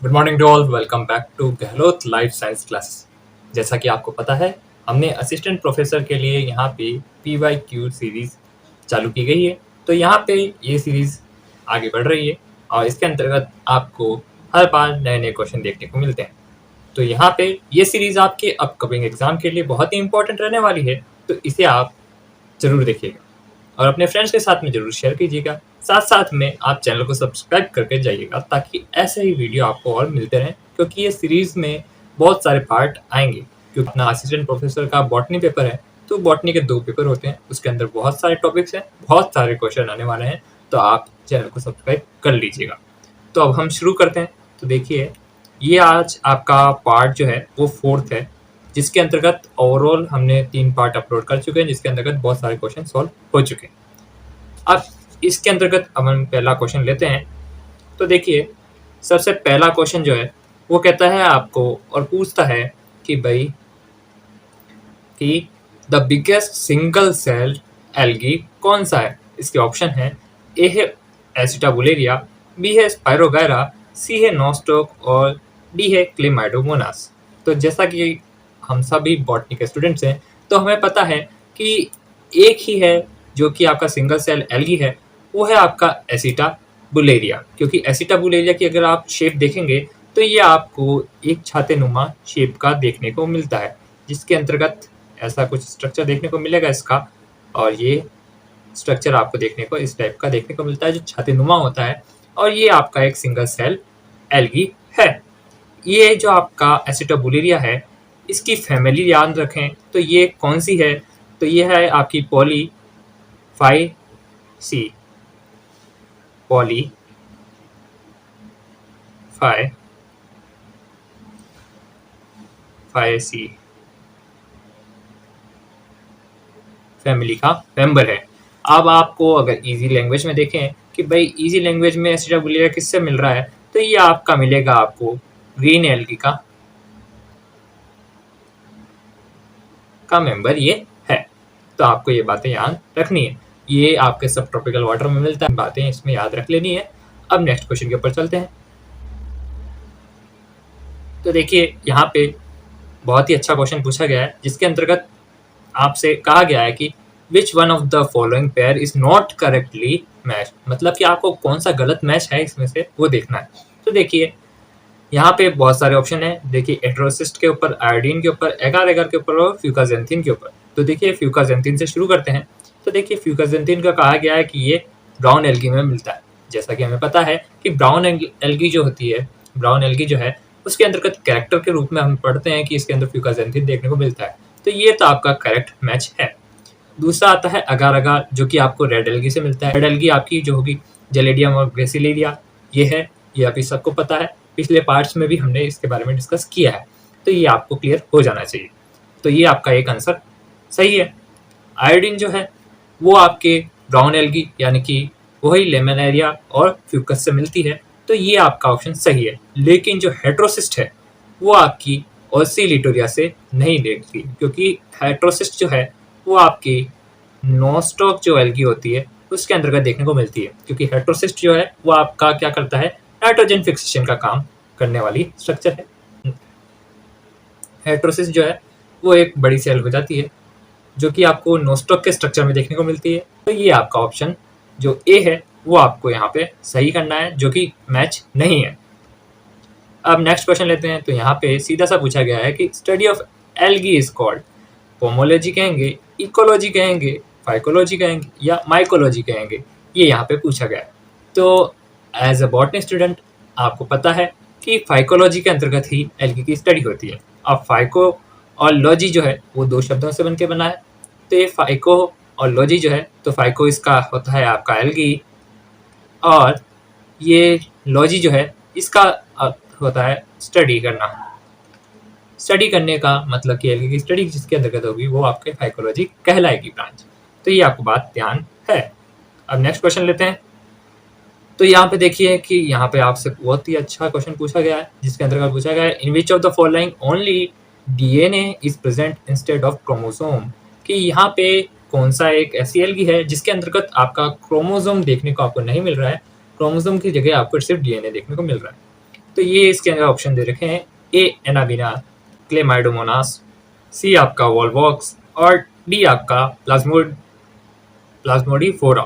Good morning to all, welcome back to Gahlot life science classes. जैसा कि आपको पता है, हमने असिस्टेंट प्रोफेसर के लिए यहाँ पे PYQ सीरीज चालू की गई है। तो यहाँ पे ये सीरीज आगे बढ़ रही है और इसके अंतर्गत आपको हर बार नए नए क्वेश्चन देखने को मिलते हैं। तो यहाँ पे ये सीरीज आपके अपकमिंग एग्जाम के लिए बहुत ही इंपॉर्टेंट रहने वाली है, तो इसे आप जरूर देखिएगा और अपने फ्रेंड्स के साथ में जरूर शेयर कीजिएगा। साथ साथ में आप चैनल को सब्सक्राइब करके जाइएगा ताकि ऐसे ही वीडियो आपको और मिलते रहें, क्योंकि ये सीरीज में बहुत सारे पार्ट आएंगे। क्योंकि अपना असिस्टेंट प्रोफेसर का बॉटनी पेपर है, तो बॉटनी के 2 पेपर होते हैं, उसके अंदर बहुत सारे टॉपिक्स हैं, बहुत सारे क्वेश्चन आने वाले हैं। तो आप चैनल को सब्सक्राइब कर लीजिएगा। तो अब हम शुरू करते हैं। तो देखिए, ये आज आपका पार्ट जो है वो 4th है, जिसके अंतर्गत ओवरऑल हमने 3 पार्ट अपलोड कर चुके हैं, जिसके अंतर्गत बहुत सारे क्वेश्चन सॉल्व हो चुके हैं। अब इसके अंतर्गत अब हम पहला क्वेश्चन लेते हैं। तो देखिए, सबसे पहला क्वेश्चन जो है वो कहता है आपको और पूछता है कि भाई कि the biggest single cell algae कौन सा है। इसके ऑप्शन है, ए है एसिटाबुलेरिया, बी है स्पायरोगायरा, सी है नोस्टॉक और डी है क्लेमाइडोमोनास। तो जैसा कि हम सभी बॉटनी के स्टूडेंट्स हैं, तो हमें पता है कि एक ही है जो कि आपका सिंगल सेल एल्गी है, वो है आपका एसिटाबुलेरिया। क्योंकि एसिटाबुलेरिया की अगर आप शेप देखेंगे तो ये आपको एक छातेनुमा शेप का देखने को मिलता है, जिसके अंतर्गत ऐसा कुछ स्ट्रक्चर देखने को मिलेगा इसका। और ये स्ट्रक्चर आपको देखने को इस टाइप का देखने को मिलता है, जो छातेनुमा होता है, और ये आपका एक सिंगल सेल एल्गी है। ये जो आपका एसिटाबुलेरिया है, इसकी फैमिली याद रखें तो ये कौन सी है। तो ये है आपकी पॉलीफाइसी, पॉलीफाइसी फैमिली का मेंबर है। अब आपको अगर इजी लैंग्वेज में देखें कि भाई इजी लैंग्वेज में एसिटाबुलेरिया किससे मिल रहा है, तो ये आपका मिलेगा आपको ग्रीन एल्गी का मेंबर ये है। तो आपको ये बातें याद रखनी है। ये आपके सब ट्रॉपिकल वाटर में मिलता है, बातें इसमें याद रख लेनी है। अब नेक्स्ट क्वेश्चन के ऊपर चलते हैं। तो देखिए, यहाँ पे बहुत ही अच्छा क्वेश्चन पूछा गया है, जिसके अंतर्गत आपसे कहा गया है कि विच one of the following pair is not correctly match. मतलब कि आपको कौन सा गलत मैच है इसमें से वो देखना है। तो देखिए, यहाँ पे बहुत सारे ऑप्शन है। देखिए, एट्रोसिस्ट के ऊपर, आयोडीन के ऊपर, एगार एगार के ऊपर और फ्यूकाजेंथिन के ऊपर। तो देखिए, फ्यूकाजेंथिन से शुरू करते हैं। तो देखिए, फ्यूकाजेंथिन का कहा गया है कि ये ब्राउन एल्गी में मिलता है। जैसा कि हमें पता है कि ब्राउन एल्गी जो होती है, ब्राउन एल्गी जो है उसके अंतर्गत कैरेक्टर के रूप में हम पढ़ते हैं कि इसके अंदर फ्यूकाजेंथिन देखने को मिलता है। तो ये तो आपका करेक्ट मैच है। दूसरा आता है अगार अगार, जो कि आपको रेड एल्गी से मिलता है। रेड एल्गी आपकी जो होगी जेलेडियम और ग्रेसिलेरिया ये है, ये अभी सबको पता है। पिछले पार्ट्स में भी हमने इसके बारे में डिस्कस किया है, तो ये आपको क्लियर हो जाना चाहिए। तो ये आपका एक आंसर सही है। आयोडीन जो है वो आपके ब्राउन एल्गी यानी कि वही लेमनेरिया और फ्यूकस से मिलती है, तो ये आपका ऑप्शन सही है। लेकिन जो हेट्रोसिस्ट है वो आपकी ऑसिलिटोरिया से नहीं मिलती, क्योंकि हेट्रोसिस्ट जो है वो आपकी नोस्टॉक जो एल्गी होती है उसके अंतर्गत देखने को मिलती है। क्योंकि हेट्रोसिस्ट जो है वो आपका क्या करता है, नाइट्रोजन फिक्सेशन का काम करने वाली स्ट्रक्चर है। हेट्रोसिस्ट जो है वो एक बड़ी सेल हो जाती है, जो कि आपको नोस्टॉक के स्ट्रक्चर में देखने को मिलती है। तो ये आपका ऑप्शन जो ए है वो आपको यहाँ पे सही करना है, जो कि मैच नहीं है। अब नेक्स्ट क्वेश्चन लेते हैं। तो यहाँ पे सीधा सा पूछा गया है कि study of algae is called, pomology कहेंगे, इकोलॉजी कहेंगे, फाइकोलॉजी कहेंगे या माइकोलॉजी कहेंगे, ये यहाँ पे पूछा गया है। तो एज अ बॉटनी स्टूडेंट आपको पता है कि फाइकोलॉजी के अंतर्गत ही एल्गी की स्टडी होती है। अब फाइको और लॉजी जो है वो 2 शब्दों से बनके बना है। तो ये फाइको और लॉजी जो है, तो फाइको इसका होता है आपका एल्गी, और ये लॉजी जो है इसका होता है स्टडी करना। स्टडी करने का मतलब कि एल्गी की स्टडी जिसके अंतर्गत होगी वो आपके फाइकोलॉजी कहलाएगी ब्रांच। तो ये आपको बात ध्यान है। अब नेक्स्ट क्वेश्चन लेते हैं। तो यहाँ पे देखिए कि यहाँ पे आपसे बहुत ही अच्छा क्वेश्चन पूछा गया है, जिसके अंतर्गत पूछा गया है in which of the following only DNA is present instead of chromosome. कि यहाँ पे कौन सा एक ऐसी एल्गी है जिसके अंतर्गत आपका क्रोमोसोम देखने को आपको नहीं मिल रहा है, क्रोमोसोम की जगह आपको सिर्फ डीएनए देखने को मिल रहा है। तो ये इसके अंदर ऑप्शन दे रखे हैं, ए एनाबिना, क्लेमाइडोमोनास, सी आपका वॉलवॉक्स और डी आपका प्लाज्मोडिफोरा।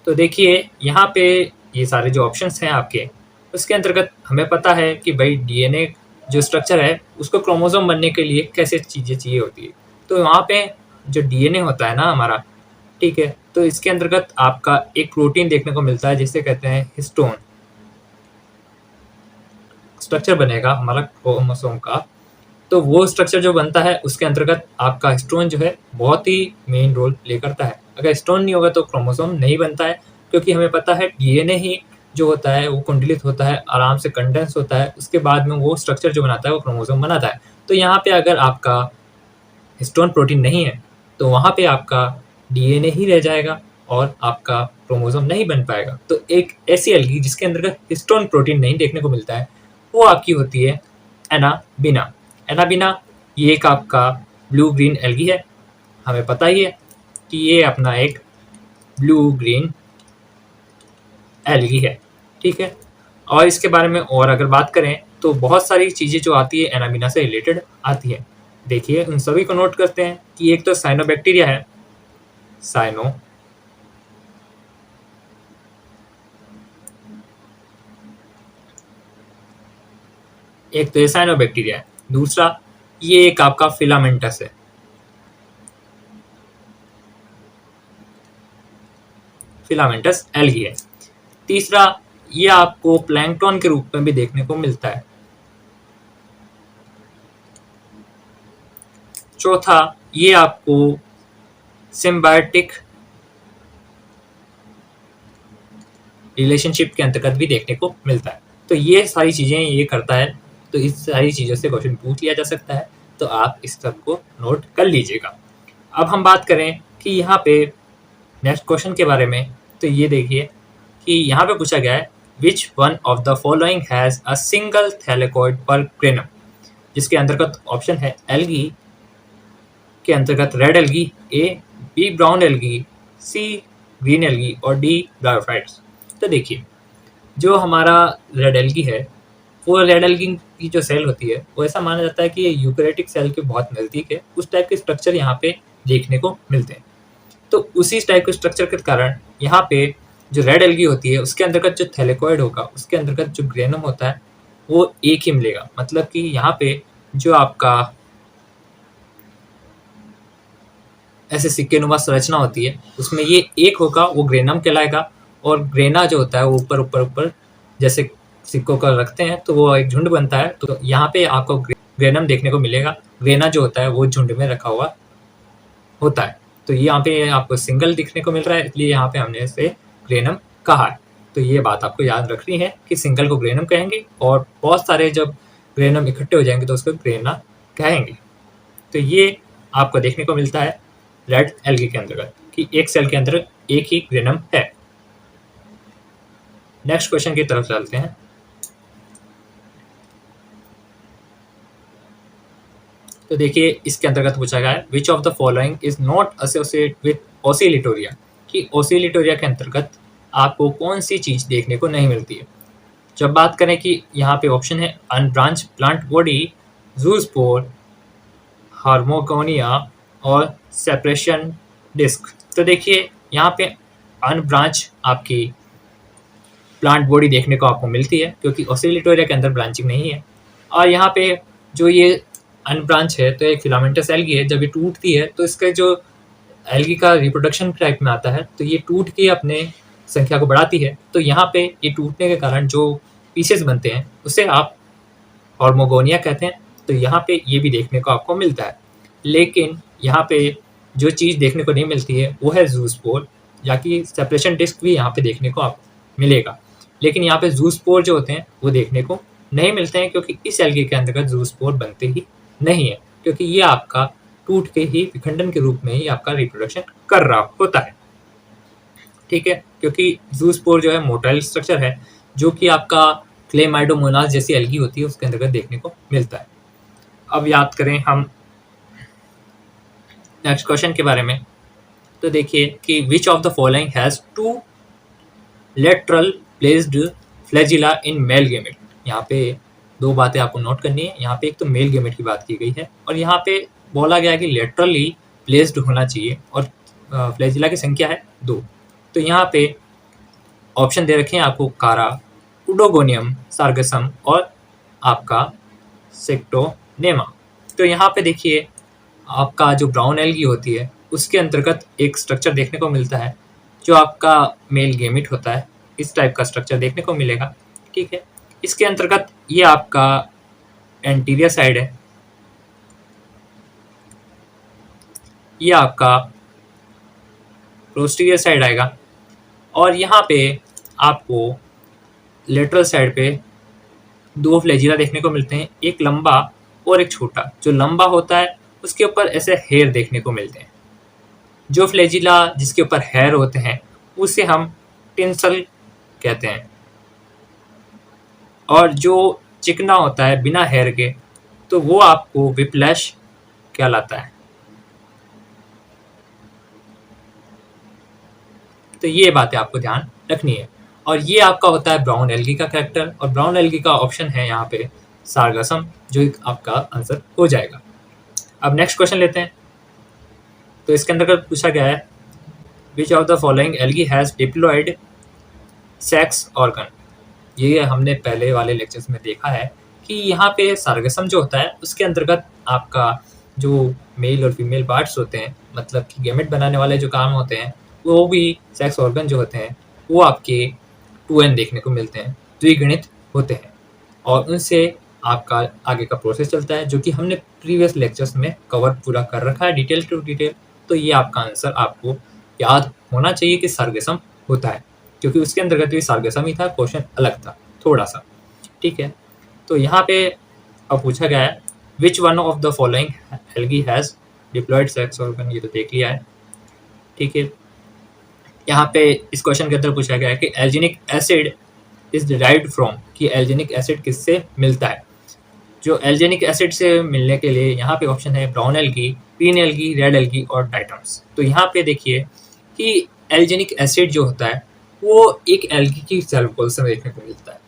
तो देखिए यहाँ पे ये सारे जो ऑप्शंस हैं आपके, उसके अंतर्गत हमें पता है कि भाई डीएनए जो स्ट्रक्चर है उसको क्रोमोसोम बनने के लिए कैसे चीज़ें चाहिए होती है। तो वहाँ पे जो डीएनए होता है ना हमारा, ठीक है, तो इसके अंतर्गत आपका एक प्रोटीन देखने को मिलता है जिसे कहते हैं हिस्टोन। स्ट्रक्चर बनेगा हमारा क्रोमोसोम का, तो वो स्ट्रक्चर जो बनता है उसके अंतर्गत आपका हिस्टोन जो है बहुत ही मेन रोल प्ले करता है। अगर हिस्टोन नहीं होगा तो क्रोमोसोम नहीं बनता है, क्योंकि हमें पता है डीएनए ही जो होता है वो कुंडलित होता है, आराम से कंडेंस होता है, उसके बाद में वो स्ट्रक्चर जो बनाता है वो क्रोमोसोम बनाता है। तो यहाँ पे अगर आपका हिस्टोन प्रोटीन नहीं है तो वहाँ पे आपका डीएनए ही रह जाएगा और आपका क्रोमोसोम नहीं बन पाएगा। तो एक ऐसी एल्गी जिसके अंतर्गत हिस्टोन प्रोटीन नहीं देखने को मिलता है वो आपकी होती है एनाबिना। एनाबिना ये एक आपका ब्लू ग्रीन एल्गी है। हमें पता ही है कि ये अपना एक ब्लू ग्रीन एल्गी है, ठीक है। और इसके बारे में और अगर बात करें तो बहुत सारी चीज़ें जो आती है एनाबिना से रिलेटेड आती है। देखिए उन सभी को नोट करते हैं कि एक तो साइनोबैक्टीरिया है, साइनो, एक तो ये साइनोबैक्टीरिया है, दूसरा ये एक आपका फिलामेंटस है, फिलामेंटस एल्गी है, तीसरा ये आपको प्लैंकटन के रूप में भी देखने को मिलता है, चौथा ये आपको सिम्बायोटिक रिलेशनशिप के अंतर्गत भी देखने को मिलता है। तो ये सारी चीज़ें ये करता है, तो इस सारी चीज़ों से क्वेश्चन पूछ लिया जा सकता है, तो आप इस सब को नोट कर लीजिएगा। अब हम बात करें कि यहाँ पे नेक्स्ट क्वेश्चन के बारे में, तो ये देखिए कि यहाँ पे पूछा गया है which one of the following has a single thylakoid पर ग्रेनम, जिसके अंतर्गत ऑप्शन है एल्गी के अंतर्गत रेड एल्गी, ए, बी ब्राउन एल्गी, सी ग्रीन एल्गी और डी ब्रायोफाइट्स। तो देखिए जो हमारा रेड एल्गी है, वो रेड एल्गी की जो सेल होती है वो ऐसा माना जाता है कि ये यूकैरियोटिक सेल के बहुत नज़दीक है, उस टाइप के स्ट्रक्चर यहाँ पे देखने को मिलते हैं। तो उसी टाइप के स्ट्रक्चर के कारण यहाँ पे जो रेड एल्गी होती है उसके अंतर्गत जो थैलेकॉइड होगा उसके अंतर्गत जो ग्रेनम होता है वो एक ही मिलेगा। मतलब कि यहाँ पे जो आपका ऐसे सिक्के नुमा संरचना होती है उसमें ये एक होगा, वो ग्रेनम कहलाएगा। और ग्रेना जो होता है वो ऊपर ऊपर ऊपर जैसे सिक्कों का रखते हैं तो वो एक झुंड बनता है। तो यहाँ पे आपको ग्रेनम देखने को मिलेगा, ग्रेना जो होता है वो झुंड में रखा हुआ होता है। तो यहाँ पे आपको सिंगल दिखने को मिल रहा है, इसलिए यहाँ पे हमने इसे ग्रेनम कहा है। तो ये बात आपको याद रखनी है कि सिंगल को ग्रेनम कहेंगे और बहुत सारे जब ग्रेनम इकट्ठे हो जाएंगे तो उसको ग्रेना कहेंगे। तो ये आपको देखने को मिलता है रेड एल्गी के अंतर्गत कि एक सेल के अंदर एक ही ग्रेनम है। नेक्स्ट क्वेश्चन की तरफ चलते हैं। तो देखिए इसके अंतर्गत पूछा गया है which of the following is not associate with oscillatoria, कि ओसिलिटोरिया के अंतर्गत आपको कौन सी चीज देखने को नहीं मिलती है। जब बात करें कि यहाँ पे ऑप्शन है अनब्रांच प्लांट बॉडी, जूस्पोर, हार्मोगोनिया और सेपरेशन डिस्क। तो देखिए यहाँ पे अनब्रांच आपकी प्लांट बॉडी देखने को आपको मिलती है क्योंकि ओसिलिटोरिया के अंदर ब्रांचिंग नहीं है। और यहाँ पे जो ये अनब्रांच है तो एक फिलामेंटस एल्गी है, जब ये टूटती है तो इसका जो एल्गी का रिप्रोडक्शन टाइप में आता है तो ये टूट के अपने संख्या को बढ़ाती है। तो यहाँ पे ये टूटने के कारण जो पीसेस बनते हैं उसे आप हार्मोगोनिया कहते हैं। तो यहाँ पे ये भी देखने को आपको मिलता है, लेकिन यहाँ पे जो चीज़ देखने को नहीं मिलती है वो है जूस्पोर, या कि सेपरेशन डिस्क भी यहाँ पे देखने को आपको मिलेगा। लेकिन यहाँ पे जूस्पोर जो होते हैं वो देखने को नहीं मिलते हैं क्योंकि इस एल्गी के अंतर्गत जूस्पोर बनते ही नहीं है, क्योंकि ये आपका टूट के ही विखंडन के रूप में ही आपका रिप्रोडक्शन कर रहा होता है। ठीक है, क्योंकि जूस्पोर जो है मोटाइल स्ट्रक्चर है जो कि आपका क्लेमाइडोमोनास जैसी एल्गी होती है उसके अंतर्गत देखने को मिलता है। अब याद करें हम नेक्स्ट क्वेश्चन के बारे में, तो देखिए कि which of the following has two lateral placed flagella in male gamete. यहाँ पे दो बातें आपको नोट करनी है। यहाँ पे एक तो मेल गेमेट की बात की गई है और यहाँ पे बोला गया है कि लेटरली प्लेस्ड होना चाहिए और फ्लैजिला की संख्या है 2। तो यहाँ पे ऑप्शन दे रखे हैं आपको कारा, उडोगोनियम, सार्गसम और आपका सेक्टोनेमा। तो यहाँ पे देखिए आपका जो ब्राउन एल्गी होती है उसके अंतर्गत एक स्ट्रक्चर देखने को मिलता है जो आपका मेल गेमिट होता है। इस टाइप का स्ट्रक्चर देखने को मिलेगा, ठीक है। इसके अंतर्गत ये आपका एंटीरियर साइड है, ये आपका पोस्टीरियर साइड आएगा और यहाँ पे आपको लेटरल साइड पे 2 फ्लैजिला देखने को मिलते हैं, एक लंबा और एक छोटा। जो लंबा होता है उसके ऊपर ऐसे हेयर देखने को मिलते हैं। जो फ्लैजिला जिसके ऊपर हेयर होते हैं उसे हम टिंसल कहते हैं और जो चिकना होता है बिना हेयर के तो वो आपको विप्लैश कहलाता है। तो ये बातें आपको ध्यान रखनी है और ये आपका होता है ब्राउन एल्गी का कैरेक्टर और ब्राउन एल्गी का ऑप्शन है यहाँ पे सार्गसम, जो आपका आंसर हो जाएगा। अब नेक्स्ट क्वेश्चन लेते हैं। तो इसके अंदर पूछा गया है which of the following algae has diploid sex organ. ये हमने पहले वाले लेक्चर्स में देखा है कि यहाँ पे सार्गसम जो होता है उसके अंतर्गत आपका जो मेल और फीमेल पार्ट्स होते हैं, मतलब कि गेमेट बनाने वाले जो काम होते हैं, वो भी सेक्स ऑर्गन जो होते हैं वो आपके 2n देखने को मिलते हैं, द्विगुणित होते हैं और उनसे आपका आगे का प्रोसेस चलता है जो कि हमने प्रीवियस लेक्चर्स में कवर पूरा कर रखा है डिटेल टू डिटेल। तो ये आपका आंसर आपको याद होना चाहिए कि सार्गसम होता है, क्योंकि उसके अंतर्गत भी सार्गसम ही था, क्वेश्चन अलग था थोड़ा सा, ठीक है। तो यहाँ पे अब पूछा गया है which one of the following algae has diploid sex organ, ये तो देख लिया है, ठीक है। यहाँ पे इस क्वेश्चन के अंदर पूछा गया है कि एल्जिनिक एसिड इज डिराइव्ड फ्रॉम, कि एल्जिनिक एसिड किससे मिलता है। जो एल्जिनिक एसिड से मिलने के लिए यहाँ पे ऑप्शन है brown algae, green algae, red algae और डाइटम्स। तो यहाँ पे देखिए कि एल्जिनिक एसिड जो होता है वो एक एल्गी की सेल वॉल से देखने को मिलता है,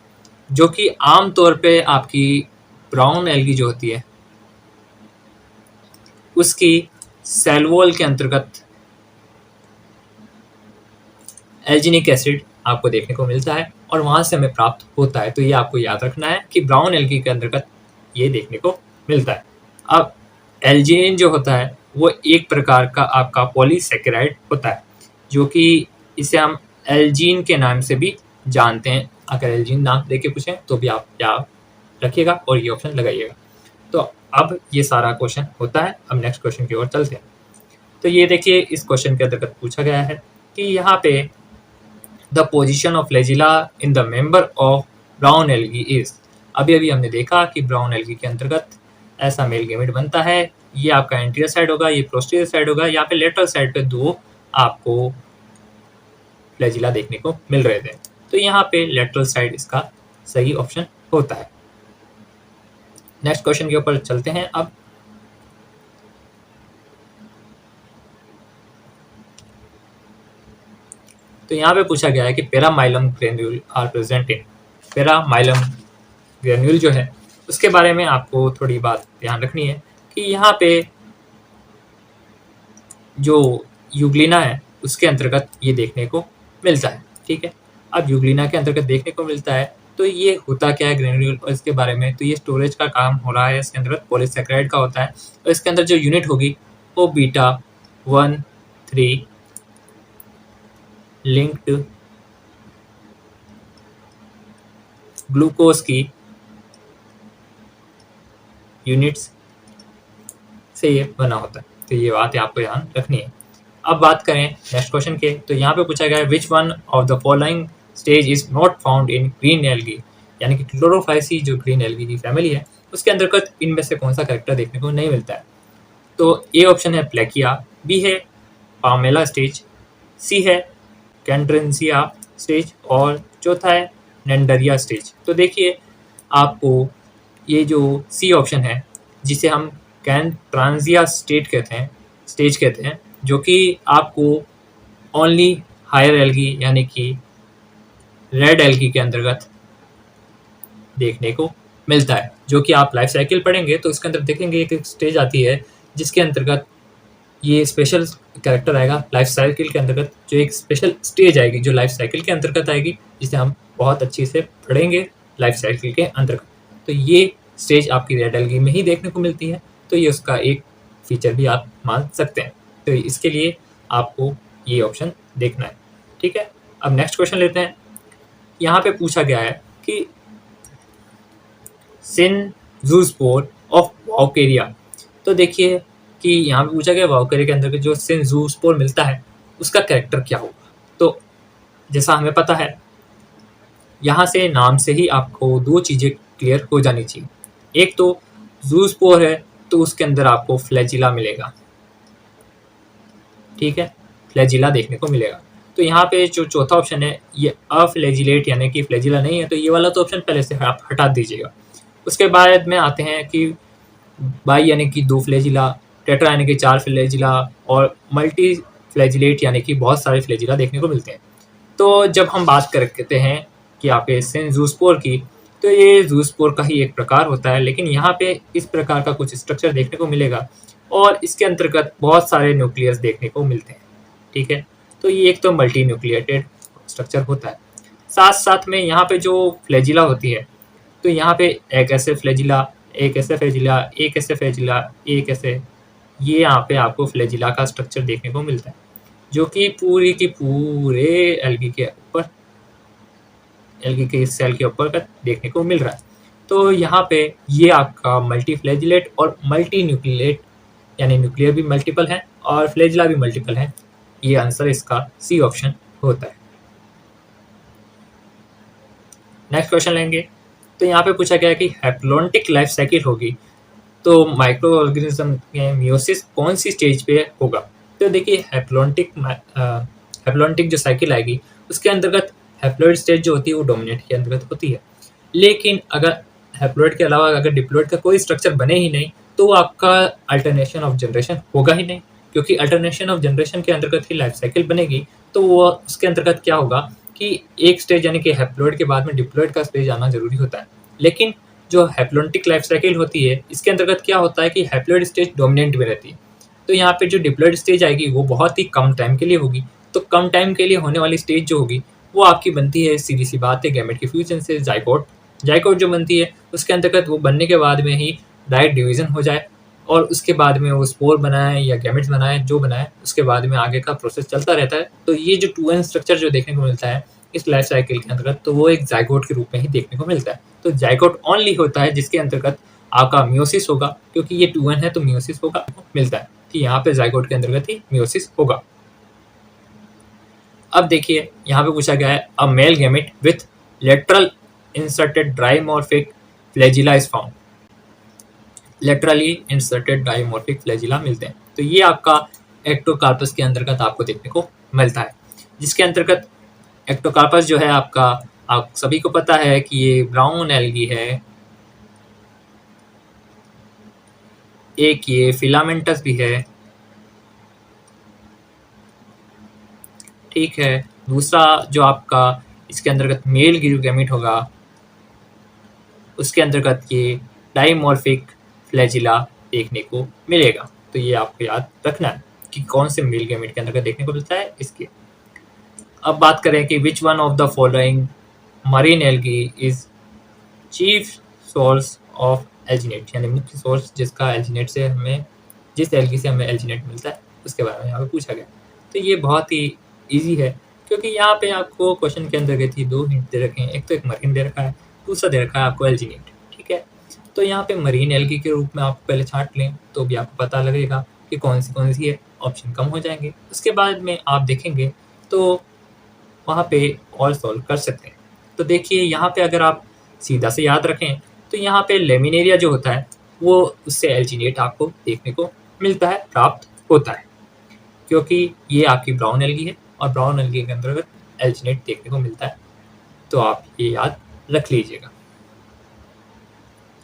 जो कि आमतौर पे आपकी ब्राउन एल्गी जो होती है उसकी सेल वॉल के अंतर्गत एल्जिनिक एसिड आपको देखने को मिलता है और वहाँ से हमें प्राप्त होता है। तो ये आपको याद रखना है कि ब्राउन एल्गी के अंतर्गत ये देखने को मिलता है। अब एल्जीन जो होता है वो एक प्रकार का आपका पॉलीसेकेराइड होता है, जो कि इसे हम एल्जीन के नाम से भी जानते हैं। अगर एल्जीन नाम देके पूछें तो भी आप याद रखिएगा और ये ऑप्शन लगाइएगा। तो अब ये सारा क्वेश्चन होता है। अब नेक्स्ट क्वेश्चन की ओर चलते हैं। तो ये देखिए इस क्वेश्चन के अंतर्गत पूछा गया है कि यहाँ पे the position of flagella in the member of brown algae is. अभी हमने देखा कि ब्राउन एल्गी के अंतर्गत ऐसा मेल गेमेट बनता है, ये आपका एंटीरियर साइड होगा, ये पोस्टीरियर साइड होगा, यहाँ पे लेटरल साइड पे 2 आपको फ्लैजिला देखने को मिल रहे थे। तो यहाँ पे लेटरल साइड इसका सही ऑप्शन होता है। नेक्स्ट क्वेश्चन के ऊपर चलते हैं। अब तो यहाँ पे पूछा गया है कि paramylum granule are present in. Paramylum granule जो है उसके बारे में आपको थोड़ी बात ध्यान रखनी है कि यहाँ पे जो यूग्लिना है उसके अंतर्गत ये देखने को मिलता है, ठीक है। अब यूग्लिना के अंतर्गत देखने को मिलता है तो ये होता क्या है ग्रेन्यूल और इसके बारे में। तो ये स्टोरेज का काम हो रहा है, इसके अंतर्गत पॉलीसेकेराइड का होता है और इसके अंदर जो यूनिट होगी वो बीटा 1,3 लिंक्ड ग्लूकोज की यूनिट्स से ये बना होता है। तो ये बात आपको ध्यान रखनी है। अब बात करें नेक्स्ट क्वेश्चन के, तो यहाँ पे पूछा गया है which one of the following stage is not found in green algae, यानी कि क्लोरोफाइसी जो ग्रीन एल्गी की फैमिली है उसके अंतर्गत इनमें से कौन सा कैरेक्टर देखने को नहीं मिलता है। तो ए ऑप्शन है प्लेकिया, बी है पामेला स्टेज, सी है कैंड्रेंसिया स्टेज और चौथा है नेंडरिया स्टेज। तो देखिए आपको ये जो सी ऑप्शन है जिसे हम कैंट्रांजिया स्टेज कहते हैं, जो कि आपको ओनली हायर एल्गी यानी कि रेड एल्गी के अंतर्गत देखने को मिलता है, जो कि आप लाइफ साइकिल पढ़ेंगे तो इसके अंदर देखेंगे एक स्टेज आती है जिसके अंतर्गत ये स्पेशल कैरेक्टर आएगा लाइफ साइकिल के अंतर्गत, जो एक स्पेशल स्टेज आएगी जो लाइफ साइकिल के अंतर्गत आएगी, जिसे हम बहुत अच्छे से पढ़ेंगे लाइफ साइकिल के अंतर्गत। तो ये स्टेज आपकी रेड एल्गी में ही देखने को मिलती है, तो ये उसका एक फीचर भी आप मान सकते हैं। तो इसके लिए आपको ये ऑप्शन देखना है, ठीक है। अब नेक्स्ट क्वेश्चन लेते हैं। यहाँ पे पूछा गया है कि सिनजूस्पोर ऑफ वाउकेरिया। तो देखिए कि यहाँ पे पूछा गया वाउकेरिया के अंदर जो सिनजूस्पोर मिलता है उसका कैरेक्टर क्या होगा। तो जैसा हमें पता है, यहाँ से नाम से ही आपको दो चीज़ें क्लियर हो जानी चाहिए। एक तो जूस्पोर है तो उसके अंदर आपको फ्लैजिला मिलेगा, ठीक है, फ्लैजिला देखने को मिलेगा। तो यहाँ पे जो चौथा ऑप्शन है ये अफ्लैजिलेट यानी कि फ्लैजिला नहीं है, तो ये वाला तो ऑप्शन पहले से आप हटा दीजिएगा। उसके बाद में आते हैं कि बाई यानी कि दो फ्लैजिला, टेट्रा यानी कि चार फ्लैजिला, और मल्टी फ्लैजिलेट यानी कि बहुत सारे फ्लैजिला देखने को मिलते हैं। तो जब हम बात करते हैं कि यहाँ पे सिनजूस्पोर की, तो ये जूस्पोर का ही एक प्रकार होता है, लेकिन यहाँ पे इस प्रकार का कुछ स्ट्रक्चर देखने को मिलेगा और इसके अंतर्गत बहुत सारे न्यूक्लियस देखने को मिलते हैं, ठीक है। तो ये एक तो मल्टी न्यूक्लिएटेड स्ट्रक्चर होता है। साथ साथ में यहाँ पे जो फ्लैजिला होती है, तो यहाँ पे एक ऐसे फ्लैजिला, एक ऐसे फ्लैजिला, एक ऐसे फ्लैजिला, एक ऐसे, ये यहाँ पे आपको फ्लैजिला का स्ट्रक्चर देखने को मिलता है, जो कि पूरी की पूरे एल्गी के ऊपर, एल्गी के इस सेल के ऊपर का देखने को मिल रहा है। तो यहाँ पे ये आपका मल्टी फ्लैजिलेट और मल्टी न्यूक्लिएट, यानी न्यूक्लियर भी मल्टीपल है और फ्लैजिला भी मल्टीपल है। ये आंसर इसका सी ऑप्शन होता है। नेक्स्ट क्वेश्चन लेंगे। तो यहाँ पे पूछा गया है कि हैप्लोन्टिक लाइफ साइकिल होगी तो माइक्रो ऑर्गेनिज्म में मियोसिस कौन सी स्टेज पे होगा। तो देखिए हैप्लोन्टिक जो साइकिल आएगी उसके अंतर्गत हैप्लोइड स्टेज जो होती है वो डोमिनेट के अंतर्गत होती है, लेकिन अगर हैप्लोइड के अलावा अगर डिप्लोइड का कोई स्ट्रक्चर बने ही नहीं तो आपका अल्टरनेशन ऑफ जनरेशन होगा ही नहीं, क्योंकि अल्टरनेशन ऑफ जनरेशन के अंतर्गत ही लाइफ साइकिल बनेगी। तो वो उसके अंतर्गत क्या होगा कि एक स्टेज यानी कि हैप्लोइड के बाद में डिप्लोइड का स्टेज आना जरूरी होता है, लेकिन जो हैप्लोन्टिक लाइफ साइकिल होती है इसके अंतर्गत क्या होता है कि हैप्लोइड स्टेज डोमिनेंट में रहती है। तो यहाँ पे जो डिप्लोइड स्टेज आएगी वो बहुत ही कम टाइम के लिए होगी। तो कम टाइम के लिए होने वाली स्टेज जो होगी वो आपकी बनती है, सीधी सी बात है, गैमेट के फ्यूजन से जाइगोट। जाइगोट जो बनती है उसके अंतर्गत वो बनने के बाद में ही डायरेक्ट डिवीजन हो जाए और उसके बाद में वो स्पोर बनाए या गैमेट्स बनाए, जो बनाए उसके बाद में आगे का प्रोसेस चलता रहता है। तो ये जो 2n स्ट्रक्चर जो देखने को मिलता है इस लाइफ साइकिल के अंतर्गत, तो वो एक जाइगोट के रूप में ही देखने को मिलता है। तो जाइगोट ओनली होता है जिसके अंतर्गत आपका मियोसिस होगा, क्योंकि ये 2n है तो मियोसिस होगा, मिलता है कि यहाँ पे जाइगोट के अंतर्गत ही मियोसिस होगा। अब देखिए यहाँ पे पूछा गया है a male gamete with lateral inserted dimorphic flagella is found. Laterally inserted dimorphic flagella मिलते हैं। तो ये आपका एक्टोकार्पस के अंतर्गत आपको देखने को मिलता है, जिसके अंतर्गत एक्टोकार्पस जो है आपका, आप सभी को पता है कि ये ब्राउन एल्गी है, एक ये फिलामेंटस भी है, ठीक है। दूसरा जो आपका इसके अंतर्गत मेल गैमेट होगा उसके अंतर्गत ये डाइमॉर्फिक फ्लैजिला देखने को मिलेगा। तो ये आपको याद रखना है कि कौन से मेल गैमेट के अंतर्गत देखने को मिलता है इसके। अब बात करें कि विच one of the following marine algae is chief source of alginate, यानी मुख्य सोर्स जिसका एल्जिनेट से हमें, जिस एल्गी से हमें एल्जिनेट मिलता है उसके बारे में यहाँ पे पूछा गया। तो ये बहुत ही ईजी है, क्योंकि यहाँ पे आपको क्वेश्चन के अंतर्गत ही दो हिंट दे रखे हैं, एक तो एक मरीन दे रखा है, दूसरा दे रखा है आपको एल्जिनेट, ठीक है। तो यहाँ पे मरीन एल्गी के रूप में आप पहले छांट लें तो भी आपको पता लगेगा कि कौन सी है, ऑप्शन कम हो जाएंगे। उसके बाद में आप देखेंगे तो वहाँ पे और सॉल्व कर सकते हैं। तो देखिए यहाँ पे अगर आप सीधा से याद रखें तो यहाँ पे लेमिनेरिया जो होता है वो उससे एल्जिनेट आपको देखने को मिलता है, प्राप्त होता है, क्योंकि ये आपकी ब्राउन एल्गी है और ब्राउन एल्गी के अंतर्गत एल्जिनेट देखने को मिलता है। तो आप ये याद रख लीजिएगा।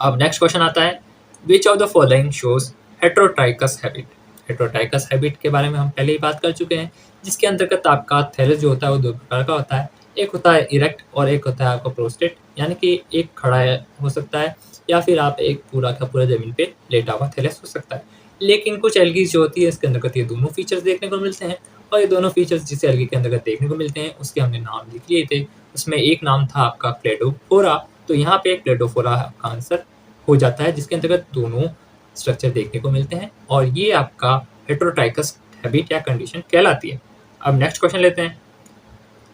अब नेक्स्ट क्वेश्चन आता है which of the following shows heterotrichous habit. Heterotrichous habit के बारे में हम पहले ही बात कर चुके हैं, जिसके अंतर्गत आपका थैलस जो होता है वो दो प्रकार का होता है, एक होता है इरेक्ट और एक होता है आपका प्रोस्टेट, यानी कि एक खड़ा हो सकता है या फिर आप एक पूरा का पूरा ज़मीन पे लेटा हुआ थैलेस हो सकता है। लेकिन कुछ एल्गीज़ जो होती है इसके अंतर्गत ये दोनों फीचर्स देखने को मिलते हैं, और ये दोनों फीचर्स जिस एल्गी के अंतर्गत देखने को मिलते हैं उसके हमने नाम लिख लिए थे। उसमें एक नाम था आपका क्लेडोफोरा, तो यहाँ पे क्लेडोफोरा आपका आंसर हो जाता है, जिसके अंतर्गत दोनों स्ट्रक्चर देखने को मिलते हैं, और ये आपका हेटेरोट्राइकस हैबिट या कंडीशन कहलाती है। अब नेक्स्ट क्वेश्चन लेते हैं।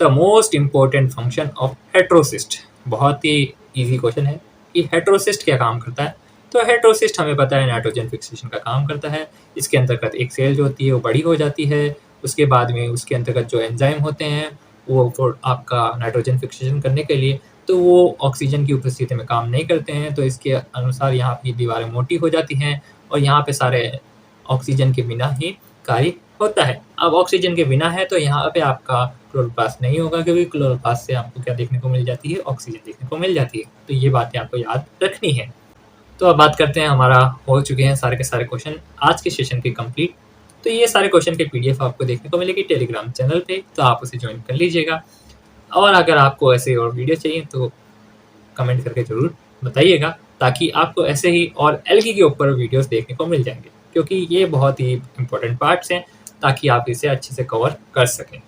The most important function of heterocyst. बहुत ही इजी क्वेश्चन है कि हेटेरोसिस्ट क्या काम करता है। तो हेटेरोसिस्ट हमें पता है नाइट्रोजन फिक्सेशन का काम करता है। इसके अंतर्गत एक सेल जो होती है वो बड़ी हो जाती है, उसके बाद में उसके अंतर्गत जो एंजाइम होते हैं वो आपका नाइट्रोजन फिक्सेशन करने के लिए, तो वो ऑक्सीजन की उपस्थिति में काम नहीं करते हैं, तो इसके अनुसार यहाँ की दीवारें मोटी हो जाती हैं और यहाँ पे सारे ऑक्सीजन के बिना ही कार्य होता है। अब ऑक्सीजन के बिना है तो यहाँ पे आपका क्लोरोप्लास्ट नहीं होगा, क्योंकि क्लोरोप्लास्ट से आपको क्या देखने को मिल जाती है, ऑक्सीजन देखने को मिल जाती है। तो ये बातें आपको याद रखनी है। तो अब बात करते हैं, हमारा हो चुके हैं सारे के सारे क्वेश्चन आज के सेशन के कंप्लीट। तो ये सारे क्वेश्चन के पीडीएफ आपको देखने को मिलेगी टेलीग्राम चैनल पे, तो आप उसे ज्वाइन कर लीजिएगा। और अगर आपको ऐसे और वीडियो चाहिए तो कमेंट करके ज़रूर बताइएगा, ताकि आपको ऐसे ही और एल्गी के ऊपर वीडियोस देखने को मिल जाएंगे, क्योंकि ये बहुत ही इंपॉर्टेंट पार्ट्स हैं, ताकि आप इसे अच्छे से कवर कर सकें।